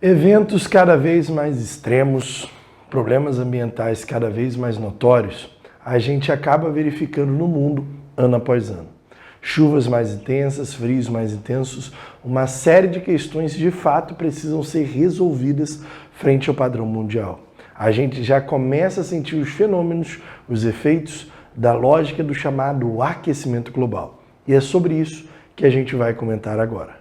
Eventos cada vez mais extremos, problemas ambientais cada vez mais notórios, a gente acaba verificando no mundo ano após ano. Chuvas mais intensas, frios mais intensos, uma série de questões de fato precisam ser resolvidas frente ao padrão mundial. A gente já começa a sentir os fenômenos, os efeitos da lógica do chamado aquecimento global. E é sobre isso que a gente vai comentar agora.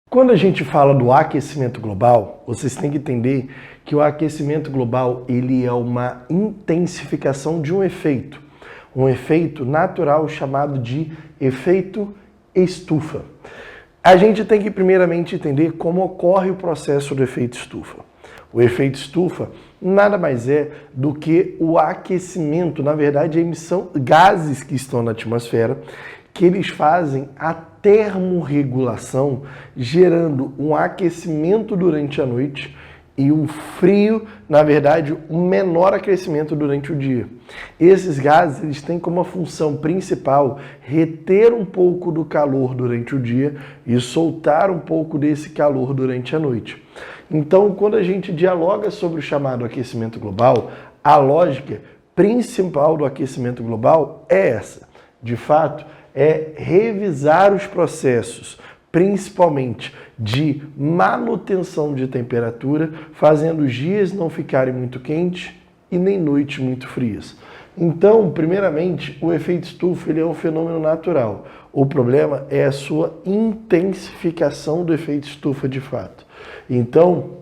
Quando a gente fala do aquecimento global, vocês têm que entender que o aquecimento global ele é uma intensificação de um efeito natural chamado de efeito estufa. A gente tem que primeiramente entender como ocorre o processo do efeito estufa. O efeito estufa nada mais é do que o aquecimento, na verdade a emissão de gases que estão na atmosfera, que eles fazem a termorregulação, gerando um aquecimento durante a noite e um frio, na verdade, um menor aquecimento durante o dia. Esses gases eles têm como função principal reter um pouco do calor durante o dia e soltar um pouco desse calor durante a noite. Então, quando a gente dialoga sobre o chamado aquecimento global, a lógica principal do aquecimento global é essa. De fato, é revisar os processos, principalmente de manutenção de temperatura, fazendo os dias não ficarem muito quentes e nem noites muito frias. Então, primeiramente, o efeito estufa ele é um fenômeno natural. O problema é a sua intensificação do efeito estufa de fato. Então,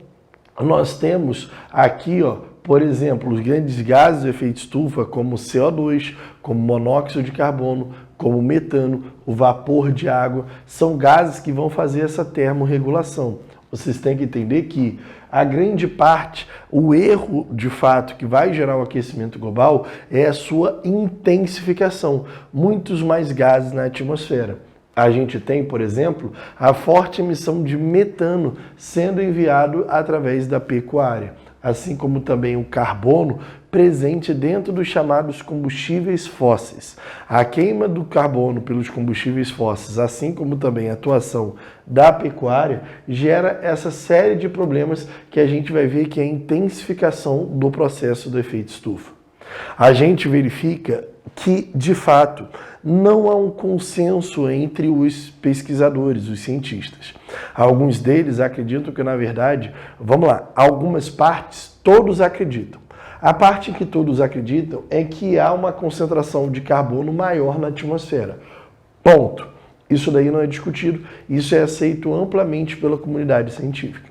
nós temos aqui, por exemplo, os grandes gases do efeito estufa, como o CO2, como o monóxido de carbono, como o metano, o vapor de água, são gases que vão fazer essa termorregulação. Vocês têm que entender que a grande parte, o erro de fato que vai gerar o aquecimento global é a sua intensificação. Muitos mais gases na atmosfera. A gente tem, por exemplo, a forte emissão de metano sendo enviado através da pecuária, assim como também o carbono presente dentro dos chamados combustíveis fósseis. A queima do carbono pelos combustíveis fósseis, assim como também a atuação da pecuária, gera essa série de problemas que a gente vai ver que é a intensificação do processo do efeito estufa. A gente verifica que, de fato, não há um consenso entre os pesquisadores, os cientistas. Alguns deles acreditam que, na verdade, algumas partes, todos acreditam. A parte em que todos acreditam é que há uma concentração de carbono maior na atmosfera. Ponto. Isso daí não é discutido, isso é aceito amplamente pela comunidade científica.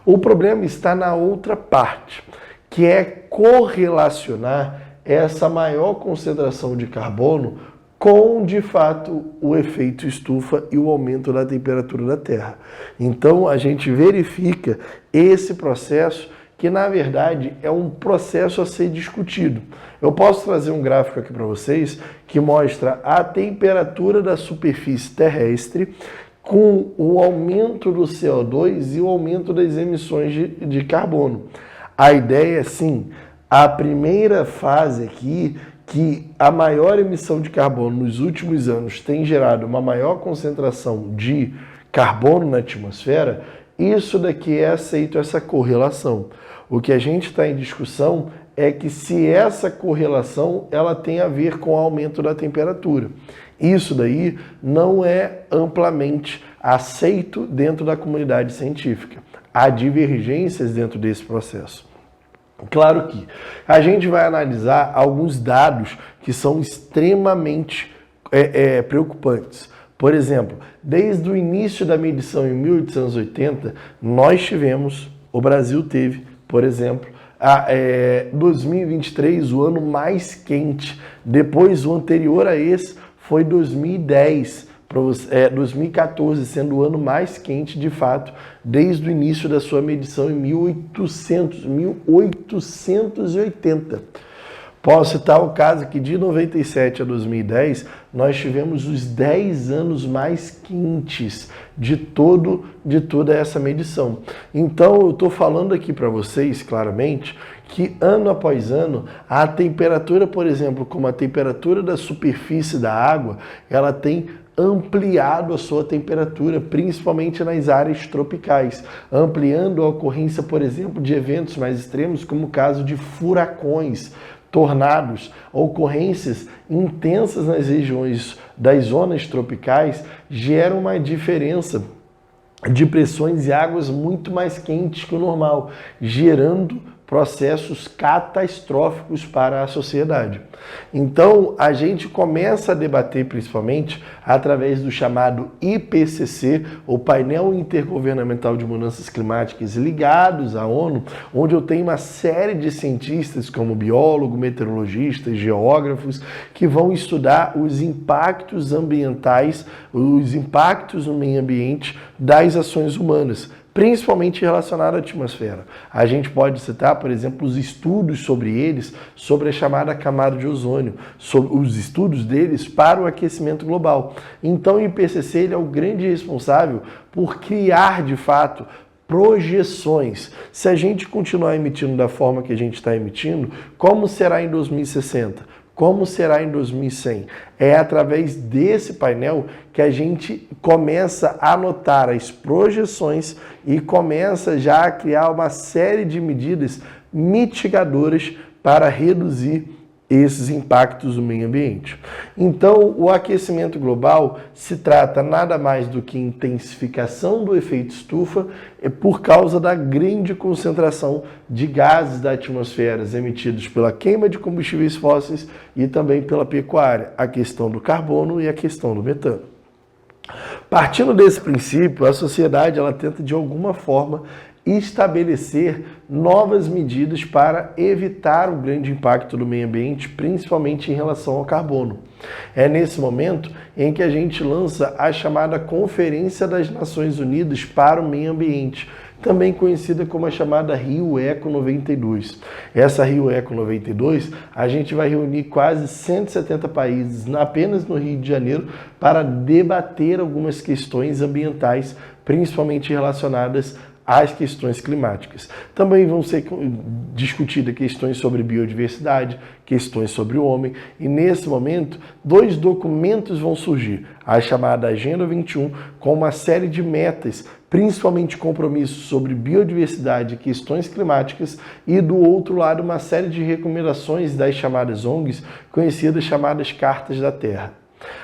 O problema está na outra parte, que é correlacionar essa maior concentração de carbono com, de fato, o efeito estufa e o aumento da temperatura da Terra. Então, a gente verifica esse processo que, na verdade, é um processo a ser discutido. Eu posso trazer um gráfico aqui para vocês que mostra a temperatura da superfície terrestre com o aumento do CO2 e o aumento das emissões de carbono. A ideia é, sim, a primeira fase aqui, que a maior emissão de carbono nos últimos anos tem gerado uma maior concentração de carbono na atmosfera, isso daqui é aceito, essa correlação. O que a gente está em discussão é que se essa correlação ela tem a ver com o aumento da temperatura. Isso daí não é amplamente aceito dentro da comunidade científica. Há divergências dentro desse processo. Claro que a gente vai analisar alguns dados que são extremamente preocupantes. Por exemplo, desde o início da medição em 1880, o Brasil teve, por exemplo, 2023, o ano mais quente. Depois, o anterior a esse foi 2010, 2014, sendo o ano mais quente de fato, desde o início da sua medição em 1880. Posso citar o caso que de 97 a 2010, nós tivemos os 10 anos mais quentes de toda essa medição. Então, eu estou falando aqui para vocês, claramente, que ano após ano, a temperatura, por exemplo, como a temperatura da superfície da água, ela tem ampliado a sua temperatura, principalmente nas áreas tropicais, ampliando a ocorrência, por exemplo, de eventos mais extremos, como o caso de furacões, tornados, ocorrências intensas nas regiões das zonas tropicais, geram uma diferença de pressões e águas muito mais quentes que o normal, gerando processos catastróficos para a sociedade. Então, a gente começa a debater principalmente através do chamado IPCC, o Painel Intergovernamental de Mudanças Climáticas ligados à ONU, onde eu tenho uma série de cientistas como biólogos, meteorologistas, geógrafos, que vão estudar os impactos ambientais, os impactos no meio ambiente das ações humanas, principalmente relacionado à atmosfera. A gente pode citar, por exemplo, os estudos sobre eles, sobre a chamada camada de ozônio, sobre os estudos deles para o aquecimento global. Então, o IPCC ele é o grande responsável por criar, de fato, projeções. Se a gente continuar emitindo da forma que a gente está emitindo, como será em 2060? Como será em 2100? É através desse painel que a gente começa a anotar as projeções e começa já a criar uma série de medidas mitigadoras para reduzir esses impactos no meio ambiente. Então, o aquecimento global se trata nada mais do que intensificação do efeito estufa por causa da grande concentração de gases da atmosfera emitidos pela queima de combustíveis fósseis e também pela pecuária, a questão do carbono e a questão do metano. Partindo desse princípio, a sociedade ela tenta de alguma forma estabelecer novas medidas para evitar o grande impacto do meio ambiente, principalmente em relação ao carbono. É nesse momento em que a gente lança a chamada Conferência das Nações Unidas para o Meio Ambiente, também conhecida como a chamada Rio Eco 92. Essa Rio Eco 92, a gente vai reunir quase 170 países apenas no Rio de Janeiro para debater algumas questões ambientais, principalmente relacionadas às questões climáticas. Também vão ser discutidas questões sobre biodiversidade, questões sobre o homem, e nesse momento, 2 documentos vão surgir, a chamada Agenda 21, com uma série de metas, principalmente compromissos sobre biodiversidade e questões climáticas, e do outro lado, uma série de recomendações das chamadas ONGs, conhecidas chamadas Cartas da Terra.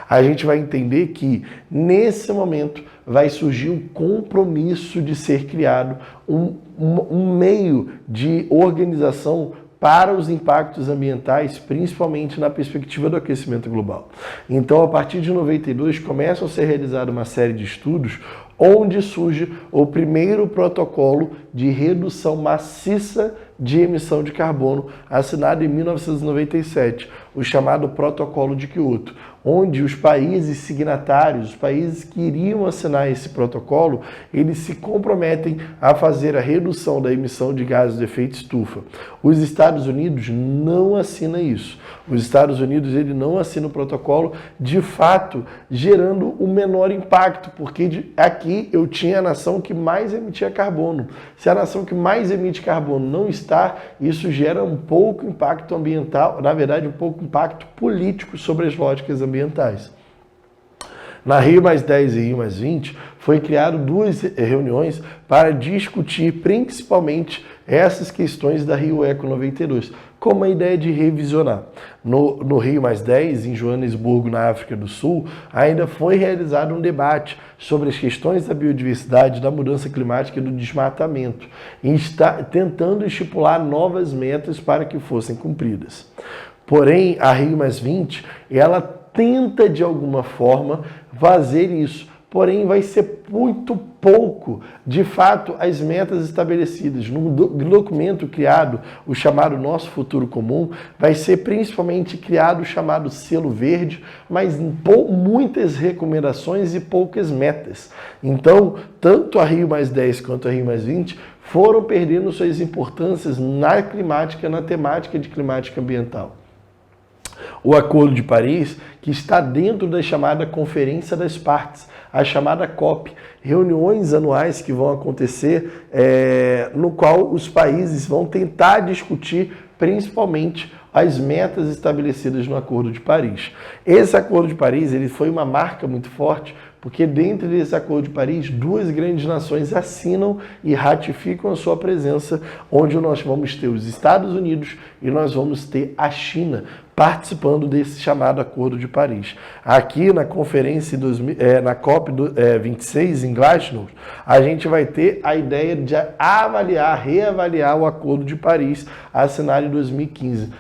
A gente vai entender que, nesse momento, vai surgir um compromisso de ser criado um meio de organização para os impactos ambientais, principalmente na perspectiva do aquecimento global. Então, a partir de 92, começam a ser realizadas uma série de estudos onde surge o primeiro protocolo de redução maciça de emissão de carbono, assinado em 1997, o chamado Protocolo de Kyoto, onde os países signatários, os países que iriam assinar esse protocolo, eles se comprometem a fazer a redução da emissão de gases de efeito estufa. Os Estados Unidos não assinam isso. Os Estados Unidos ele não assina o protocolo, de fato, gerando o menor impacto, porque aqui eu tinha a nação que mais emitia carbono. Se a nação que mais emite carbono não está, isso gera um pouco impacto ambiental, na verdade, um pouco impacto político sobre as lógicas ambientais. Na Rio+10 e Rio+20, foi criado 2 reuniões para discutir principalmente essas questões da Rio Eco 92, com uma ideia de revisionar. No Rio+10, em Joanesburgo, na África do Sul, ainda foi realizado um debate sobre as questões da biodiversidade, da mudança climática e do desmatamento, e está tentando estipular novas metas para que fossem cumpridas. Porém, a Rio+20, ela tenta de alguma forma fazer isso, porém vai ser muito pouco, de fato, as metas estabelecidas. No documento criado, o chamado Nosso Futuro Comum, vai ser principalmente criado o chamado Selo Verde, mas muitas recomendações e poucas metas. Então, tanto a Rio+10 quanto a Rio+20 foram perdendo suas importâncias na climática, na temática de climática ambiental. O Acordo de Paris, que está dentro da chamada Conferência das Partes, a chamada COP, reuniões anuais que vão acontecer, no qual os países vão tentar discutir principalmente as metas estabelecidas no Acordo de Paris. Esse Acordo de Paris ele foi uma marca muito forte, porque dentro desse Acordo de Paris, duas grandes nações assinam e ratificam a sua presença, onde nós vamos ter os Estados Unidos e nós vamos ter a China participando desse chamado Acordo de Paris. Aqui na conferência, na COP26 em Glasgow, a gente vai ter a ideia de reavaliar o Acordo de Paris assinado em 2015.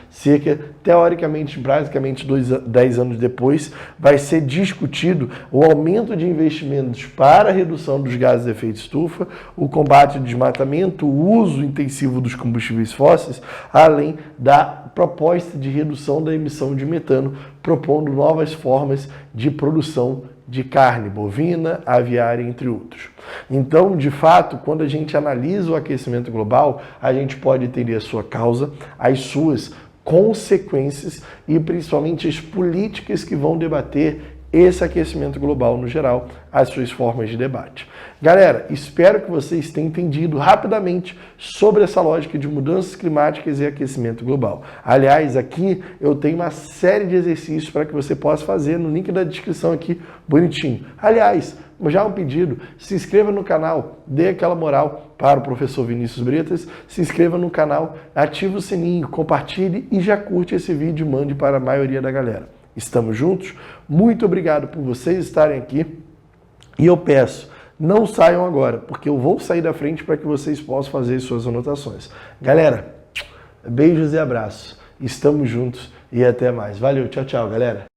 Teoricamente, basicamente 10 anos depois, vai ser discutido o aumento de investimentos para a redução dos gases de efeito estufa, o combate ao desmatamento, o uso intensivo dos combustíveis fósseis, além da proposta de redução da emissão de metano, propondo novas formas de produção de carne bovina, aviária, entre outros. Então, de fato, quando a gente analisa o aquecimento global, a gente pode entender a sua causa, as suas consequências e principalmente as políticas que vão debater esse aquecimento global no geral, as suas formas de debate. Galera, espero que vocês tenham entendido rapidamente sobre essa lógica de mudanças climáticas e aquecimento global. Aliás, aqui eu tenho uma série de exercícios para que você possa fazer no link da descrição aqui, bonitinho. Aliás, já um pedido, se inscreva no canal, dê aquela moral para o professor Vinícius Bretas, se inscreva no canal, ative o sininho, compartilhe e já curte esse vídeo e mande para a maioria da galera. Estamos juntos? Muito obrigado por vocês estarem aqui e eu peço, não saiam agora, porque eu vou sair da frente para que vocês possam fazer suas anotações. Galera, beijos e abraços. Estamos juntos e até mais. Valeu, tchau, tchau, galera.